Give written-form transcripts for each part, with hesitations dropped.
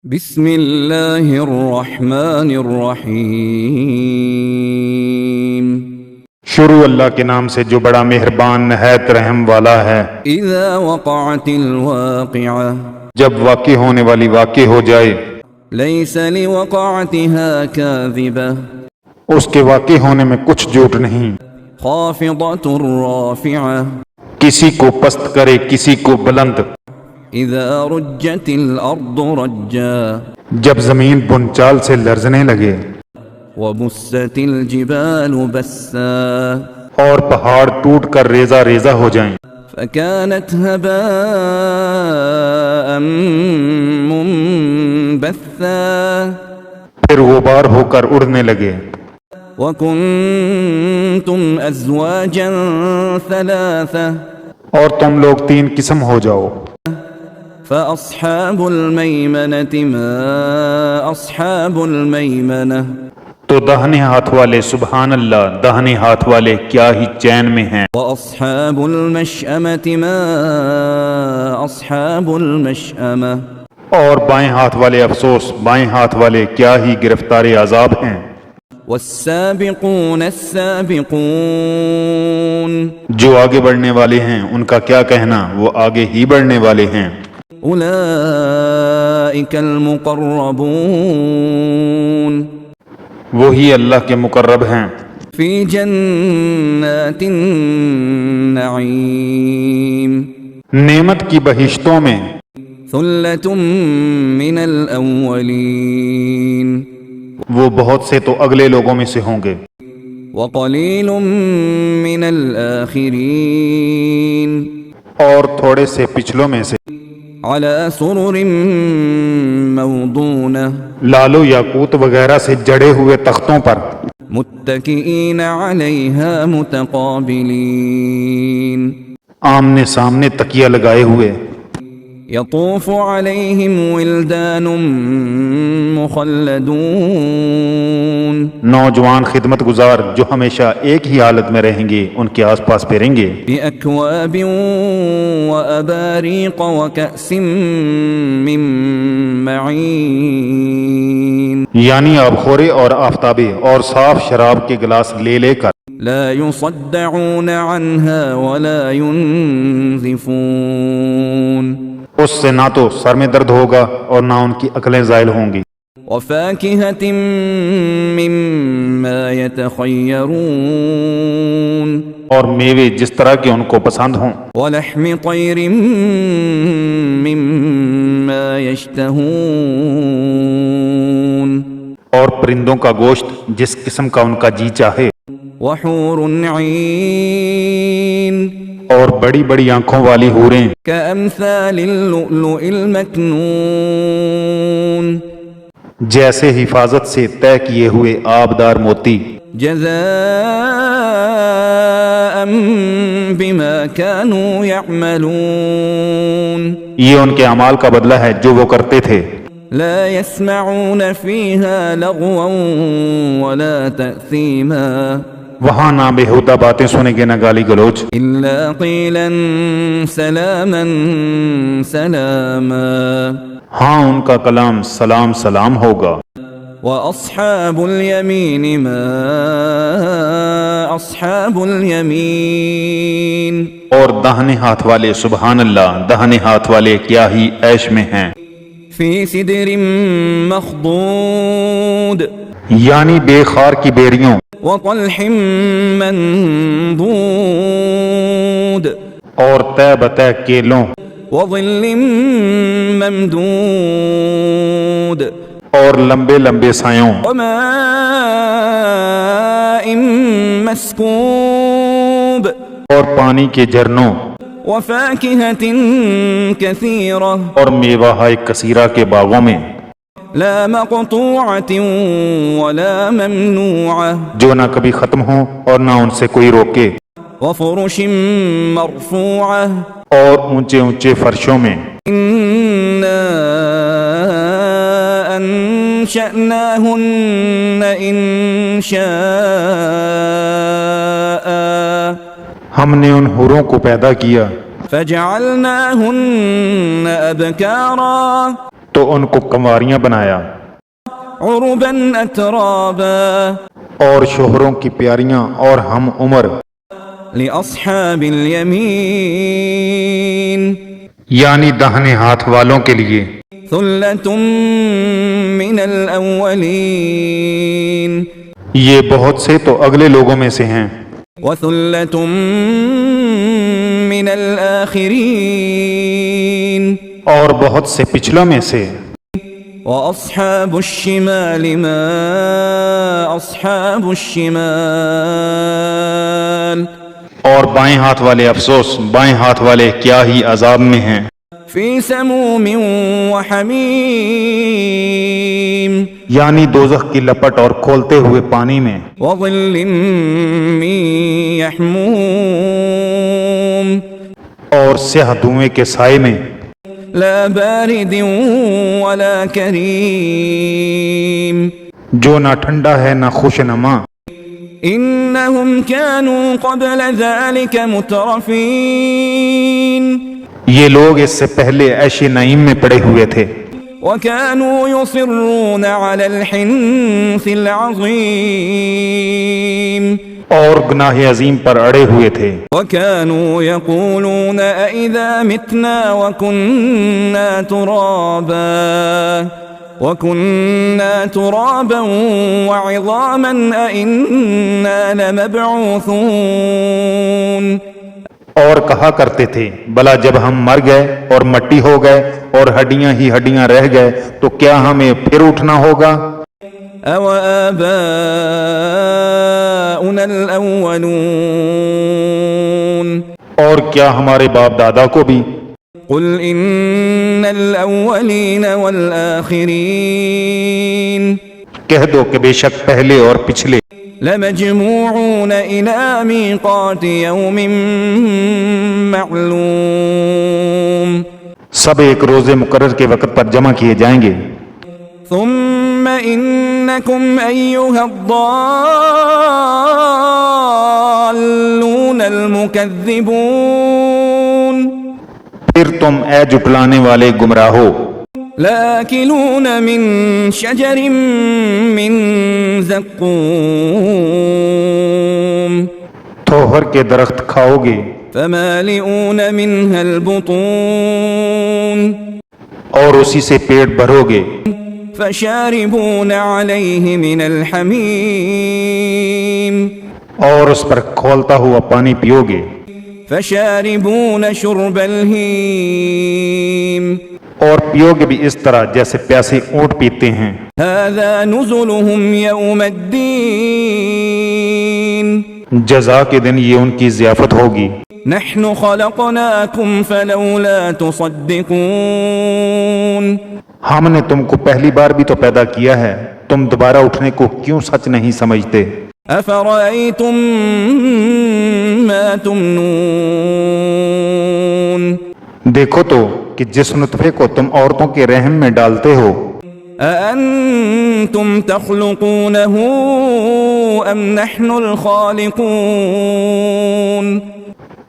بسم اللہ الرحمن الرحیم۔ شروع اللہ کے نام سے جو بڑا مہربان نہایت رحم والا ہے۔ اذا وقعت الواقعہ، جب واقع ہونے والی واقع ہو جائے، لیس لوقعتها کاذبہ، اس کے واقع ہونے میں کچھ جھوٹ نہیں۔ خافضۃ رافعہ، کسی کو پست کرے کسی کو بلند۔ اذا رجت الارض رجا، جب زمین بنچال سے لرزنے لگے، وبست الجبال بسا، اور پہاڑ ٹوٹ کر ریزہ ریزہ ہو جائیں، فكانت هباء منبثا، پھر غبار ہو کر اڑنے لگے۔ وكنتم ازواجا ثلاثة، اور تم لوگ تین قسم ہو جاؤ۔ فأصحاب الميمنة ما أصحاب الميمنة، تو داہنے ہاتھ والے سبحان اللہ، داہنے ہاتھ والے کیا ہی چین میں ہیں۔ وأصحاب المشأمة ما أصحاب المشأمة، اور بائیں ہاتھ والے افسوس، بائیں ہاتھ والے کیا ہی گرفتار عذاب ہیں۔ والسابقون السابقون، جو آگے بڑھنے والے ہیں ان کا کیا کہنا، وہ آگے ہی بڑھنے والے ہیں۔ أولئك المقربون، وہی اللہ کے مقرب ہیں، في جنات النعيم، نعمت کی بہشتوں میں۔ ثلة من الأولين، وہ بہت سے تو اگلے لوگوں میں سے ہوں گے، وقليل من الآخرين، اور تھوڑے سے پچھلوں میں سے۔ على سرر موضونة، لالو یاقوت وغیرہ سے جڑے ہوئے تختوں پر، متكئين عليها متقابلين، آمنے سامنے تکیہ لگائے ہوئے۔ يطوف عليهم ولدان مخلدون، نوجوان خدمت گزار جو ہمیشہ ایک ہی حالت میں رہیں گے ان کے آس پاس پھریں گے۔ بأكواب وأباريق وكأس من معين، یعنی آبخورے اور آفتابے اور صاف شراب کے گلاس لے لے کر۔ لا يصدعون عنها ولا ينزفون، اس سے نہ تو سر میں درد ہوگا اور نہ ان کی عقلیں زائل ہوں گی۔ وفاكهة مما يتخيرون، اور میوے جس طرح کے ان کو پسند ہوں۔ ولحم طير مما يشتهون، اور پرندوں کا گوشت جس قسم کا ان کا جی چاہے۔ وحور عين، اور بڑی بڑی آنکھوں والی حوریں، كأمثال اللؤلؤ المكنون، جیسے حفاظت سے طے کیے ہوئے آبدار موتی۔ جزاء بما كانوا يعملون، یہ ان کے اعمال کا بدلہ ہے جو وہ کرتے تھے۔ لا يسمعون فيها لغوا ولا تأثيما، وہاں نہ بےہودہ باتیں سنیں گے نہ گالی گلوچ، إلا قيلا سلاما سلاما، ہاں ان کا کلام سلام سلام ہوگا۔ وأصحاب اليمين ما أصحاب اليمين، اور داہنے ہاتھ والے سبحان اللہ، داہنے ہاتھ والے کیا ہی عیش میں ہیں۔ في سدر مخضود، یعنی بے خار کی بیریوں، وطلح منضود، اور طے بطے کیلوں، وظل ممدود، اور لمبے لمبے سایوں، وماء مسكوب، اور پانی کے جھرنوں، وفاكهة كثيرة، اور میوہ کثیرہ کے باغوں میں، لا مقطوعة ولا ممنوعة، جو نہ کبھی ختم ہوں اور نہ ان سے کوئی روکے، وفرش مرفوعة، اور اونچے اونچے فرشوں میں۔ إنا أنشأناهن إنشاء، ہم نے ان حوروں کو پیدا کیا، فجعلناهن أبكارا، تو ان کو کنواریاں بنایا عربا أترابا اور شوہروں کی پیاریاں اور ہم عمر، لأصحاب اليمين یعنی داہنے ہاتھ والوں کے لیے، ثلة من الأولين یہ بہت سے تو اگلے لوگوں میں سے ہیں، وثلة من الآخرين اور بہت سے پچھلوں میں سے۔ وأصحاب الشمال ما أصحاب الشمال اور بائیں ہاتھ والے افسوس، بائیں ہاتھ والے کیا ہی عذاب میں ہیں، في سموم وحميم یعنی دوزخ کی لپٹ اور کھولتے ہوئے پانی میں، وظل من يحموم اور سیاہ دھوئیں کے سائے میں، لا بارد ولا كريم جو نہ ٹھنڈا ہے نہ خوش نما۔ إنهم كانوا قبل ذلك مترفين یہ لوگ اس سے پہلے عیش نعیم میں پڑے ہوئے تھے، وكانوا يصرون على الحنث العظيم اور گناہ عظیم پر اڑے ہوئے تھے، وكانوا يقولون أئذا متنا وكنا ترابا وعظاما أئنا لمبعوثون اور کہا کرتے تھے بھلا جب ہم مر گئے اور مٹی ہو گئے اور ہڈیاں ہی ہڈیاں رہ گئے تو کیا ہمیں پھر اٹھنا ہوگا؟ أو آباؤنا الأولون اور کیا ہمارے باپ دادا کو بھی؟ قل إن الأولين والآخرين کہہ دو کہ بے شک پہلے اور پچھلے لمجموعون إلى ميقات يوم معلوم سب ایک روزے مقرر کے وقت پر جمع کیے جائیں گے، ثم إنكم أيها الضالون المكذبون پھر تم اے جھٹلانے والے گمراہو لآكلون من شجر من زقوم تھوہر کے درخت کھاؤ گے، فمالئون منها البطون اور اسی سے پیٹ بھرو گے، فشاربون عليه من الحميم اور اس پر کھولتا ہوا پانی پیو گے، فشاربون شرب الهيم اور پیو گے بھی اس طرح جیسے پیاسے اونٹ پیتے ہیں۔ هذا نزلهم يوم الدين جزا کے دن یہ ان کی ضیافت ہوگی۔ نحن خلقناكم فلولا تصدقون ہم نے تم کو پہلی بار بھی تو پیدا کیا ہے، تم دوبارہ اٹھنے کو کیوں سچ نہیں سمجھتے؟ أفرأيتم ما تمنون دیکھو تو کہ جس نطفے کو تم عورتوں کے رحم میں ڈالتے ہو، أأنتم تخلقونه أم نحن الخالقون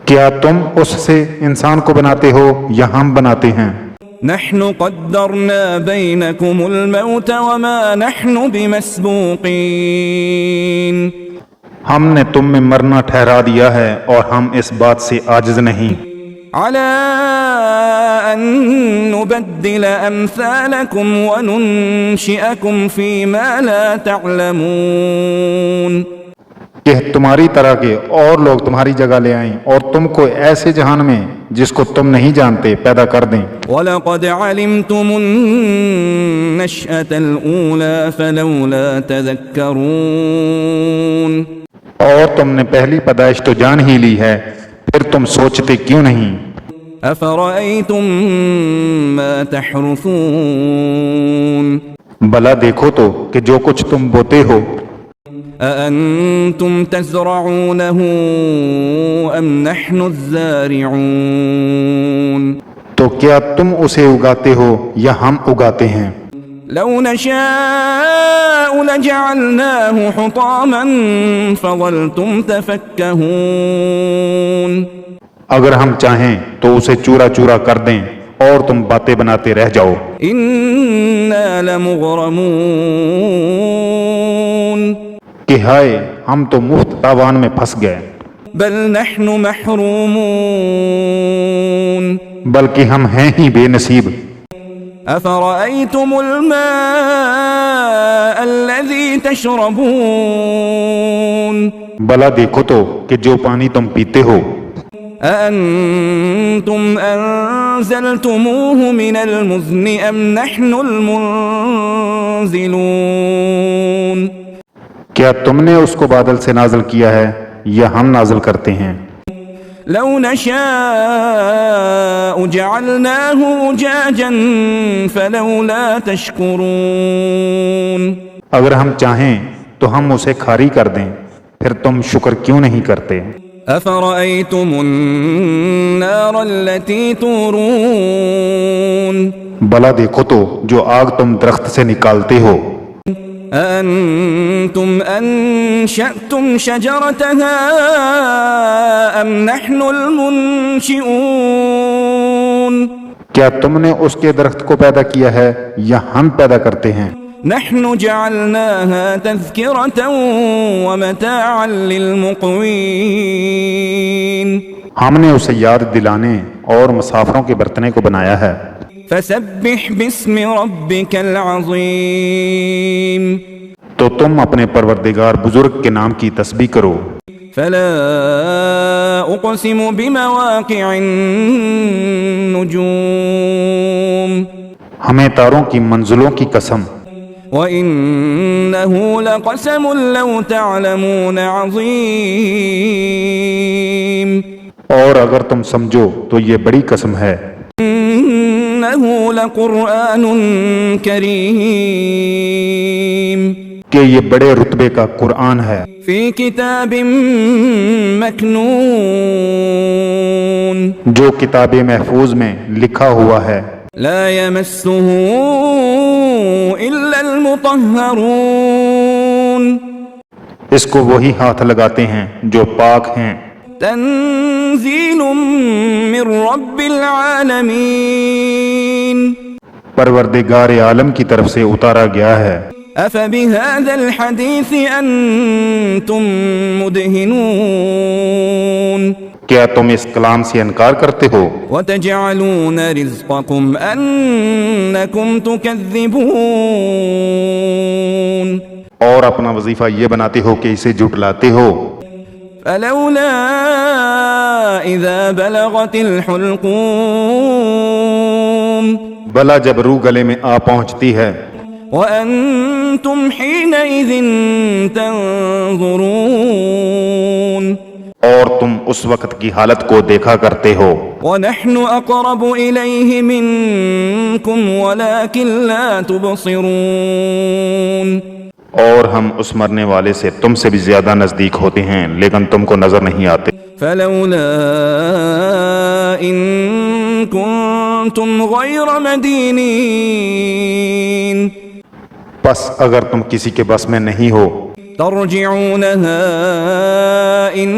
کیا تم اس سے انسان کو بناتے ہو یا ہم بناتے ہیں؟ نحن قدرنا بينكم الموت وما نحن بمسبوقين ہم نے تم میں مرنا ٹھہرا دیا ہے اور ہم اس بات سے عاجز نہیں، على أن نبدل أمثالكم وننشئكم فيما لا تعلمون کہ تمہاری طرح کے اور لوگ تمہاری جگہ لے آئیں اور تم کو ایسے جہان میں جس کو تم نہیں جانتے پیدا کر دیں۔ وَلَقَدْ عَلِمْتُمُ النَّشْأَةَ الْأُولَى فَلَوْلَا تَذَكَّرُونَ اور تم نے پہلی پیدائش تو جان ہی لی ہے، پھر تم سوچتے کیوں نہیں؟ أَفَرَأَيْتُم مَّا تَحْرُثُونَ بھلا دیکھو تو کہ جو کچھ تم بوتے ہو، أَأَنتُمْ تَزْرَعُونَهُ أَمْ نَحْنُ الزَّارِعُونَ تو کیا تم اسے اگاتے ہو یا ہم اگاتے ہیں؟ لو نشاء لجعلناه حطاما فظلتم تفكهون اگر ہم چاہیں تو اسے چورا چورا کر دیں اور تم باتیں بناتے رہ جاؤ. إنا لمغرمون کہ ہائے ہم تو مفت تاوان میں پھنس گئے، بل نحن محرومون بلکہ ہم ہیں ہی بے نصیب. أفرأيتم الماء الذي تشربون بلا دیکھو تو کہ جو پانی تم پیتے ہو، أأنتم أنزلتموه من المزن أم نحن المنزلون کیا تم نے اس کو بادل سے نازل کیا ہے یا ہم نازل کرتے ہیں؟ لو نشاء جعلناه أجاجا فلولا تشكرون اگر ہم چاہیں تو ہم اسے کھاری کر دیں، پھر تم شکر کیوں نہیں کرتے؟ أفرأيتم النار التي تورون بلا دیکھو تو جو آگ تم درخت سے نکالتے ہو، أأنتم أنشأتم شجرتها أم نحن المنشئون کیا تم نے اس کے درخت کو پیدا کیا ہے یا ہم پیدا کرتے ہیں؟ نحن جعلناها تذكرة ومتاعا للمقوين ہم نے اسے یاد دلانے اور مسافروں کے برتنے کو بنایا ہے. فسبح باسم ربك العظيم تو تم اپنے پروردگار بزرگ کے نام کی تسبیح کرو. فلا أقسم بمواقع النجوم ہمیں تاروں کی منزلوں کی قسم، وَإِنَّهُ لَقَسَمٌ لَوْ تَعْلَمُونَ عَظِيمٌ اور اگر تم سمجھو تو یہ بڑی قسم ہے. إِنَّهُ لَقُرْآنٌ كَرِيمٌ کہ یہ بڑے رتبے کا قرآن ہے، فِي كِتَابٍ مَكْنُونٍ جو کتاب محفوظ میں لکھا ہوا ہے. لا يمسه إلا المطهرون اس کو وہی ہاتھ لگاتے ہیں جو پاک ہیں. تنزيل من رب العالمين پروردگار عالم کی طرف سے اتارا گیا ہے. أفبهذا الحديث أنتم مدهنون کیا تم اس کلام سے انکار کرتے ہو؟ وتجعلون رزقكم أنكم تكذبون اور اپنا وظیفہ یہ بناتے ہو کہ اسے جھٹلاتے ہو. فلولا إذا بلغت الحلقوم بلا جب روح گلے میں آ پہنچتی ہے، وأنتم حينئذ تنظرون اور تم اس وقت کی حالت کو دیکھا کرتے ہو. ونحن أقرب إليه منكم ولكن لا تبصرون اور ہم اس مرنے والے سے تم سے بھی زیادہ نزدیک ہوتے ہیں لیکن تم کو نظر نہیں آتے. فلولا إن كنتم غير مدينين پس اگر تم کسی کے بس میں نہیں ہو ترجعونها إن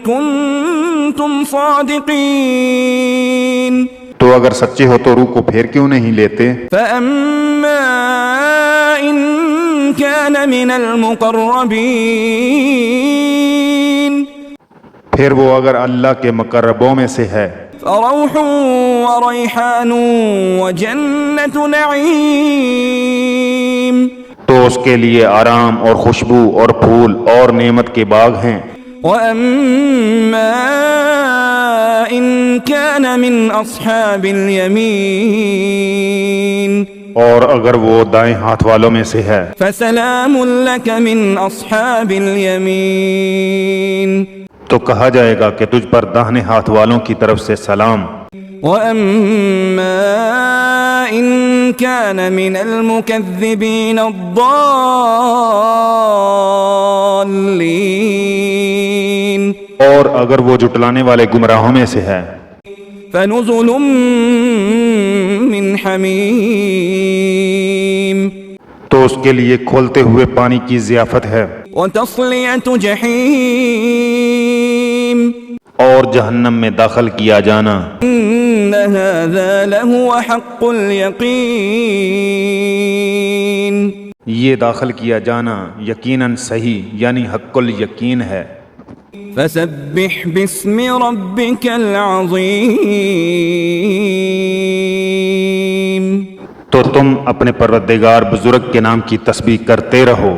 كنتم صادقين تو اگر سچے ہو تو روح کو پھیر کیوں نہیں لیتے؟ فأما إن كان من المقربين پھر وہ اگر اللہ کے مقربوں میں سے ہے فروح وريحان وجنة نعيم تو اس کے لیے آرام اور خوشبو اور پھول اور نعمت کے باغ ہیں. وأما إن كان من أصحاب اليمين اور اگر وہ دائیں ہاتھ والوں میں سے ہے فسلام لك من أصحاب اليمين تو کہا جائے گا کہ تجھ پر داہنے ہاتھ والوں کی طرف سے سلام. وأما إن كان من المكذبين الضالين اور اگر وہ جھٹلانے والے گمراہوں میں سے ہے فنزل من حميم تو اس کے لیے کھولتے ہوئے پانی کی ضیافت ہے وتصلية جحيم اور جہنم میں داخل کیا جانا. إن هذا لهو حق اليقين. یہ داخل کیا جانا یقیناً صحیح یعنی حق الیقین ہے. فسبح باسم ربك العظيم. تو تم اپنے پروردگار بزرگ کے نام کی تسبیح کرتے رہو.